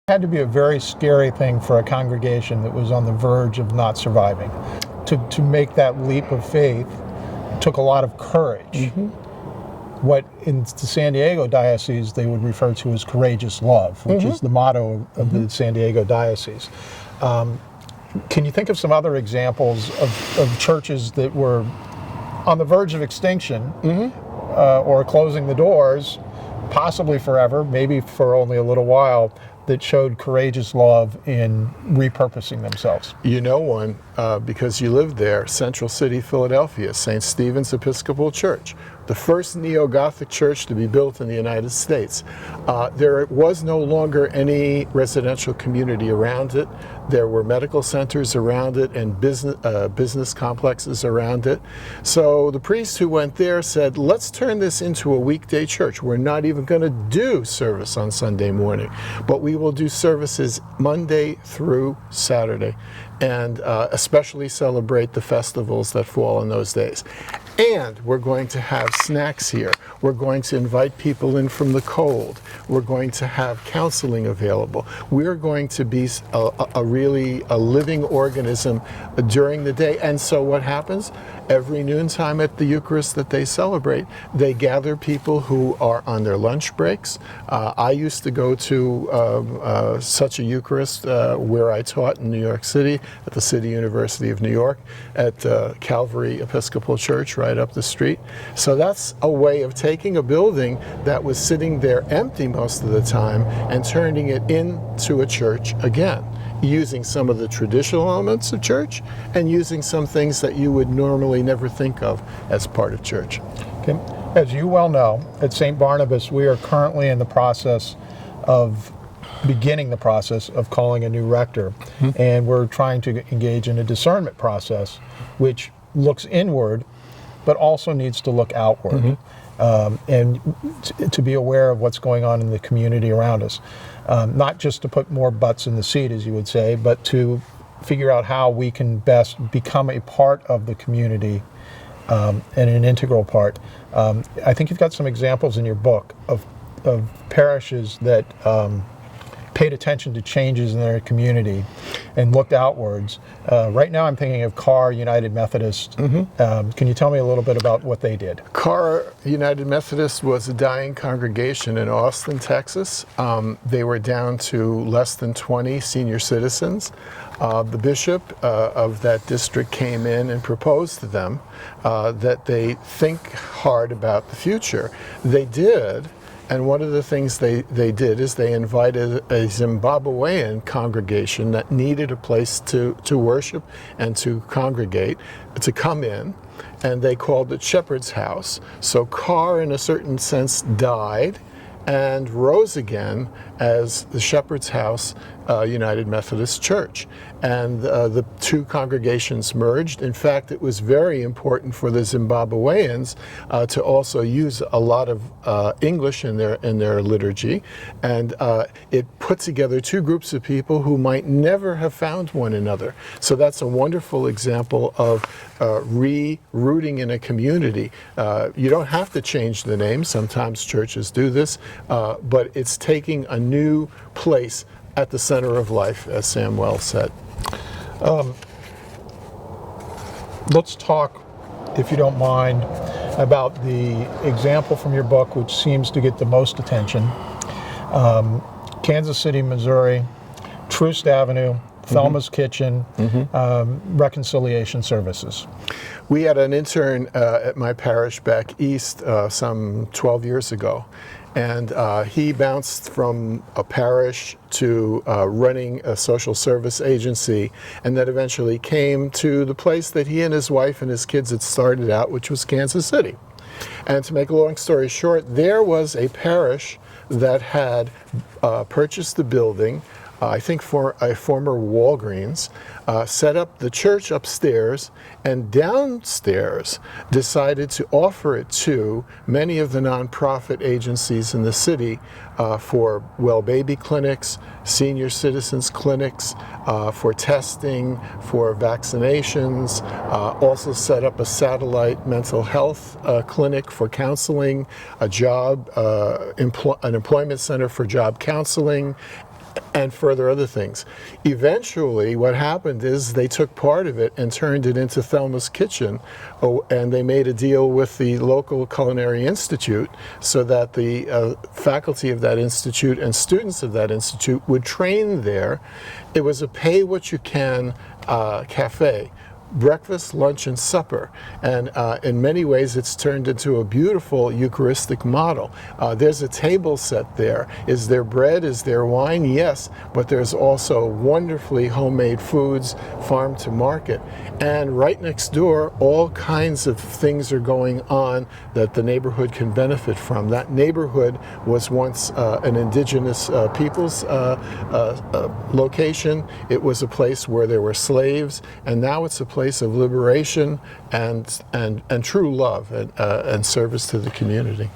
had to be a very scary thing for a congregation that was on the verge of not surviving. To make that leap of faith took a lot of courage. Mm-hmm. What in the San Diego diocese they would refer to as courageous love, which is the motto of the San Diego diocese. Can you think of some other examples of churches that were on the verge of extinction or closing the doors, possibly forever, maybe for only a little while, that showed courageous love in repurposing themselves? You know one, because you lived there, Central City, Philadelphia, St. Stephen's Episcopal Church, the first neo-Gothic church to be built in the United States. There was no longer any residential community around it. There were medical centers around it and business complexes around it. So the priest who went there said, let's turn this into a weekday church. We're not even going to do service on Sunday morning, but we will do services Monday through Saturday, and especially celebrate the festivals that fall in those days. And we're going to have snacks here. We're going to invite people in from the cold. We're going to have counseling available. We're going to be a living organism during the day. And so what happens? Every noontime at the Eucharist that they celebrate, they gather people who are on their lunch breaks. I used to go to such a Eucharist where I taught in New York City at the City University of New York at Calvary Episcopal Church right up the street. So that's a way of taking a building that was sitting there empty most of the time and turning it into a church again, using some of the traditional elements of church and using some things that you would normally never think of as part of church. Okay. As you well know, at St. Barnabas, we are currently in the process of beginning the process of calling a new rector, and we're trying to engage in a discernment process which looks inward but also needs to look outward, and to be aware of what's going on in the community around us. Not just to put more butts in the seat, as you would say, but to figure out how we can best become a part of the community and an integral part. I think you've got some examples in your book of parishes that paid attention to changes in their community and looked outwards. Right now I'm thinking of Carr United Methodist. Can you tell me a little bit about what they did? Carr United Methodist was a dying congregation in Austin, Texas. They were down to less than 20 senior citizens. The bishop of that district came in and proposed to them that they think hard about the future. They did. And one of the things they did is they invited a Zimbabwean congregation that needed a place to worship and to congregate to come in, and they called it Shepherd's House. So Carr, in a certain sense, died and rose again as the Shepherd's House United Methodist Church. And the two congregations merged. In fact, it was very important for the Zimbabweans to also use a lot of English in their liturgy, and it put together two groups of people who might never have found one another. So that's a wonderful example of re-rooting in a community. You don't have to change the name. Sometimes churches do this, but it's taking a new place at the center of life, as Sam well said. Let's talk, if you don't mind, about the example from your book which seems to get the most attention. Kansas City, Missouri, Troost Avenue, Thelma's Kitchen, reconciliation services. We had an intern at my parish back east some 12 years ago. And he bounced from a parish to running a social service agency, and then eventually came to the place that he and his wife and his kids had started out, which was Kansas City. And to make a long story short, there was a parish that had purchased the building, I think for a former Walgreens, set up the church upstairs, and downstairs decided to offer it to many of the nonprofit agencies in the city for well baby clinics, senior citizens clinics, for testing, for vaccinations, also set up a satellite mental health clinic for counseling, an employment center for job counseling, and further other things. Eventually, what happened is they took part of it and turned it into Thelma's Kitchen, and they made a deal with the local Culinary Institute so that the faculty of that institute and students of that institute would train there. It was a pay-what-you-can cafe. Breakfast, lunch, and supper. And in many ways, it's turned into a beautiful Eucharistic model. There's a table set there. Is there bread? Is there wine? Yes, but there's also wonderfully homemade foods, farm to market. And right next door, all kinds of things are going on that the neighborhood can benefit from. That neighborhood was once an indigenous people's location. It was a place where there were slaves, and now it's a place of liberation and true love and service to the community.